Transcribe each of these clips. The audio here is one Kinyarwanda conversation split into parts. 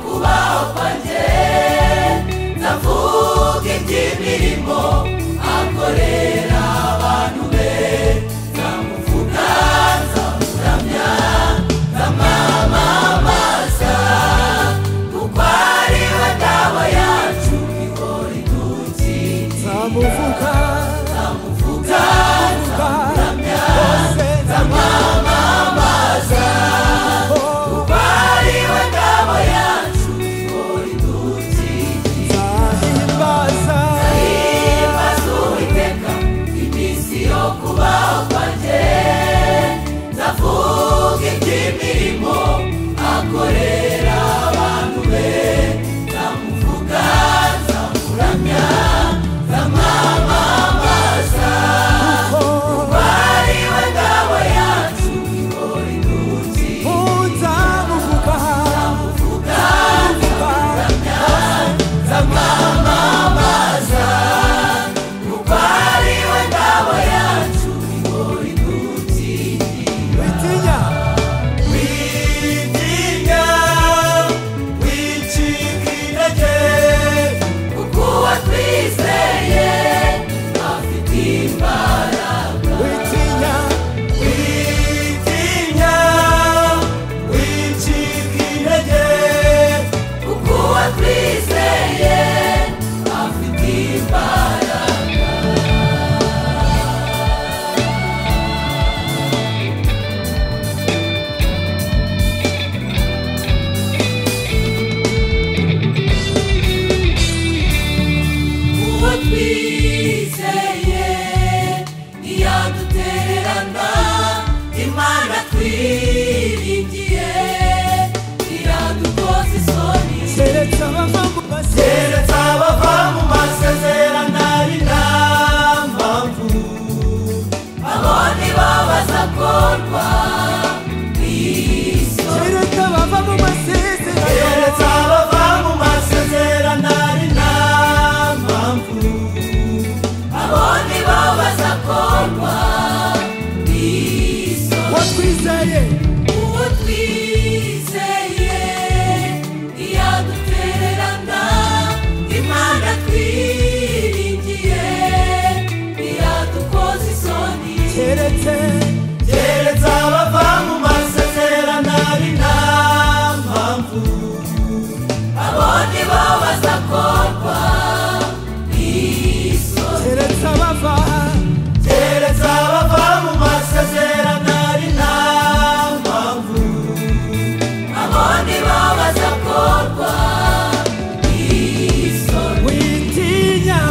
kubaho kwanjye ndavuga iby'imirimo akorera abantu be ndamuvuga nzamuramya ndamwamamaza kuko ari we ngabo yacu ihora idukiza nzamuvuga nzamuramya ndamwamamaza kuko ari we ngabo yacu ihora idukiza nzahimbaza Uwiteka iminsi yo kubaho kwanjye ndavuga iby'imirimo akorera abantu be ndamuvuga nzamuramya ndamwamamaza kuko ari we ngabo yacu ihora idukiza nzamuvuga nzamuramya ndamwamamaza kuko ari we ngabo yacu ihora idukiza witinya witinya wicika intege kuko uwatwizeye afite imbaraga witinya witinya wicika intege kuko uwatwizeye afite imbaraga uwo twizeye ntiyadutererana imana twiringiye iradukoza isoni keretse abava mu keretse abava mu masezerano ari nta mpamvu abo nibo bazakorwa n'isoni keretse abava mu masezerano keretse abava mu masezerano ari nta mpamvu abo nibo bazakorwa n'isoni watwizeye uwo twizeye ntiyadutererana imana twiringiye ntiyadukoza isoni keretse keretse abava mu masezerano ari nta mpamvu abo nibo bazakorwa n'isoni keretse abava keretse abava mu masezerano ari nta mpamvu abo nibo bazakorwa n'isoni witinya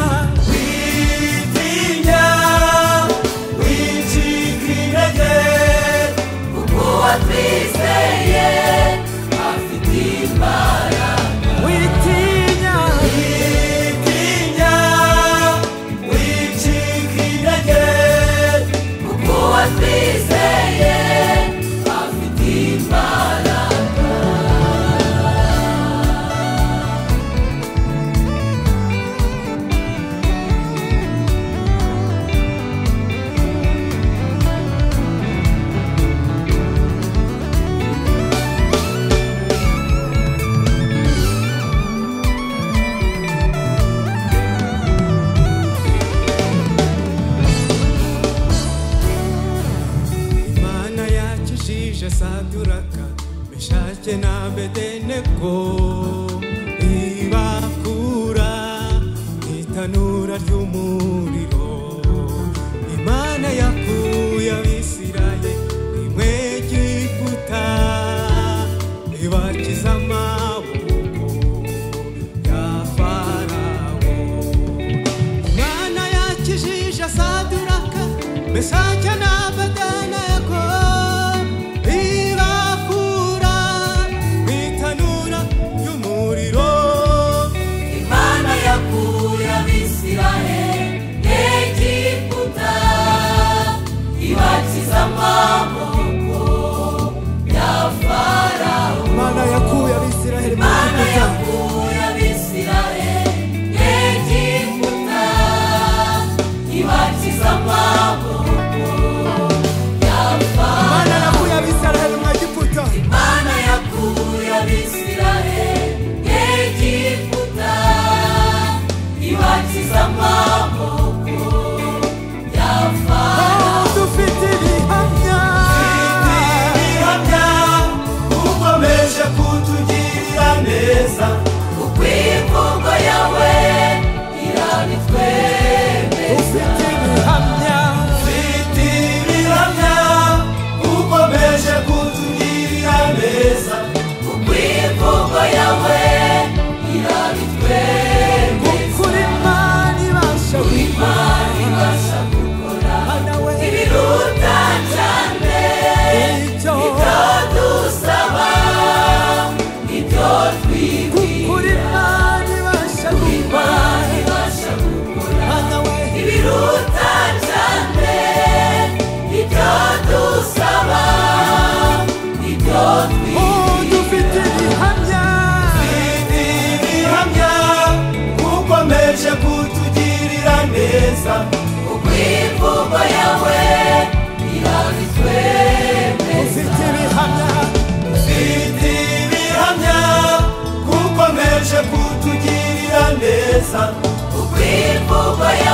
witinya wicika intege kuko uwatwizeye afite imbaraga witinya witinya wicika intege kuko uwatwizeye afite imbaraga imana yakijije saduraka meshake na bedenego ibakura itanura ry'umuriro imana yakuye abisirayeli rimwe Egiputa ibakiza amaboko ya farawo imana yakijije saduraka meshake na bedenego ibakura itanura ry'umuriro imana yakuye abisirayeli Egiputa ibakiza amaboko ya farawo imana yakuye abisirayeli mu imana Egiputa yakuye abisirayeli Egiputa ibakiza amaboko twibwira Imana ibasha gukora ibiruta cyane ibyo dusaba ibyo dufite ibihamya ukomeje kutugirira neza kuko imvugo yawe irabitwemeza ufite ibihamya ukomeje kutugirira neza kuko imvugo yawe